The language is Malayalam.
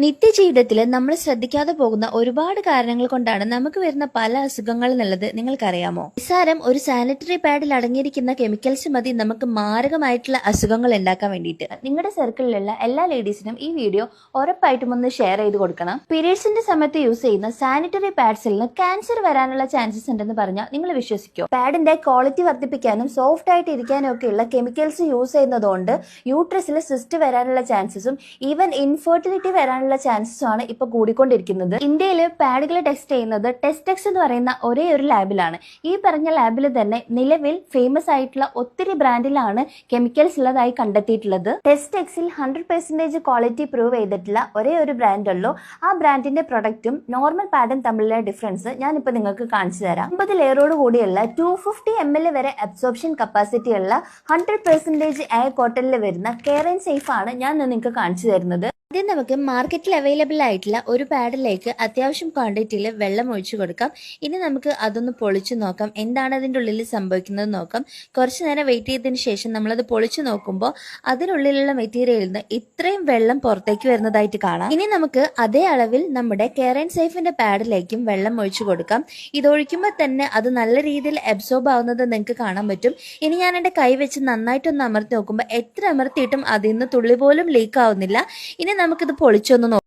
നിത്യജീവിതത്തിൽ നമ്മൾ ശ്രദ്ധിക്കാതെ പോകുന്ന ഒരുപാട് കാരണങ്ങൾ കൊണ്ടാണ് നമുക്ക് വരുന്ന പല അസുഖങ്ങൾ എന്നുള്ളത് നിങ്ങൾക്കറിയാമോ? നിസ്സാരം ഒരു സാനിറ്ററി പാഡിൽ അടങ്ങിയിരിക്കുന്ന കെമിക്കൽസ് മതി നമുക്ക് മാരകമായിട്ടുള്ള അസുഖങ്ങൾ ഉണ്ടാക്കാൻ വേണ്ടിയിട്ട്. നിങ്ങളുടെ സർക്കിളിലുള്ള എല്ലാ ലേഡീസിനും ഈ വീഡിയോ ഉറപ്പായിട്ടും ഒന്ന് ഷെയർ ചെയ്ത് കൊടുക്കണം. പീരീഡ്സിന്റെ സമയത്ത് യൂസ് ചെയ്യുന്ന സാനിറ്ററി പാഡ്സിൽ നിന്ന് ക്യാൻസർ വരാനുള്ള ചാൻസസ് ഉണ്ടെന്ന് പറഞ്ഞാൽ നിങ്ങൾ വിശ്വസിക്കോ? പാഡിന്റെ ക്വാളിറ്റി വർദ്ധിപ്പിക്കാനും സോഫ്റ്റ് ആയിട്ട് ഇരിക്കാനും ഒക്കെയുള്ള കെമിക്കൽസ് യൂസ് ചെയ്യുന്നതുകൊണ്ട് യൂട്രസിൽ സിസ്റ്റ് വരാനുള്ള ചാൻസസും ഈവൻ ഇൻഫെർട്ടിലിറ്റി വരാനുള്ള ചാൻസസ് ആണ് ഇപ്പൊ കൂടിക്കൊണ്ടിരിക്കുന്നത്. ഇന്ത്യയിൽ പാഡുകൾ ടെസ്റ്റ് ചെയ്യുന്നത് ടെസ്റ്റെക്സ് എന്ന് പറയുന്ന ഒരേ ഒരു ലാബിലാണ്. ഈ പറഞ്ഞ ലാബിൽ തന്നെ നിലവിൽ ഫേമസ് ആയിട്ടുള്ള ഒത്തിരി ബ്രാൻഡിലാണ് കെമിക്കൽസ് ഉള്ളതായി കണ്ടെത്തിയിട്ടുള്ളത്. ടെസ്റ്റെക്സിൽ 100% ക്വാളിറ്റി പ്രൂവ് ചെയ്തിട്ടുള്ള ഒരേ ഒരു ബ്രാൻഡ് ഉള്ളൂ. ആ ബ്രാൻഡിന്റെ പ്രൊഡക്റ്റും നോർമൽ പാഡും തമ്മിലുള്ള ഡിഫറൻസ് ഞാനിപ്പോ നിങ്ങൾക്ക് കാണിച്ചു തരാം. 50 ലെയറോട് കൂടിയുള്ള 250 ml വരെ അബ്സോർപ്ഷൻ കപ്പാസിറ്റി ഉള്ള 100% എയർ കോട്ടണിൽ വരുന്ന കെയർ ആൻഡ് സേഫ് ആണ് ഞാൻ നിങ്ങൾക്ക് കാണിച്ചു തരുന്നത്. ആദ്യം നമുക്ക് മാർക്കറ്റിൽ അവൈലബിൾ ആയിട്ടുള്ള ഒരു പാഡിലേക്ക് അത്യാവശ്യം ക്വാണ്ടിറ്റിയിൽ വെള്ളം ഒഴിച്ചു കൊടുക്കാം. ഇനി നമുക്ക് അതൊന്ന് പൊളിച്ചു നോക്കാം, എന്താണ് അതിൻ്റെ ഉള്ളിൽ സംഭവിക്കുന്നത് നോക്കാം. കുറച്ചു നേരം വെയിറ്റ് ചെയ്തതിന് ശേഷം നമ്മളത് പൊളിച്ചു നോക്കുമ്പോൾ അതിനുള്ളിലുള്ള മെറ്റീരിയലിൽ നിന്ന് ഇത്രയും വെള്ളം പുറത്തേക്ക് വരുന്നതായിട്ട് കാണാം. ഇനി നമുക്ക് അതേ അളവിൽ നമ്മുടെ കെയർ ആൻഡ് സേഫിന്റെ പാഡിലേക്കും വെള്ളം ഒഴിച്ചു കൊടുക്കാം. ഇതൊഴിക്കുമ്പോൾ തന്നെ അത് നല്ല രീതിയിൽ അബ്സോർബ് ആവുന്നത് നിങ്ങൾക്ക് കാണാൻ പറ്റും. ഇനി ഞാൻ എൻ്റെ കൈ വെച്ച് നന്നായിട്ടൊന്ന് അമർത്തി നോക്കുമ്പോൾ എത്ര അമർത്തിയിട്ടും അതിൽ നിന്ന് തുള്ളി പോലും ലീക്ക് ആവുന്നില്ല. ഇനി നമുക്കിത് പൊളിച്ചൊന്ന് നോക്കാം.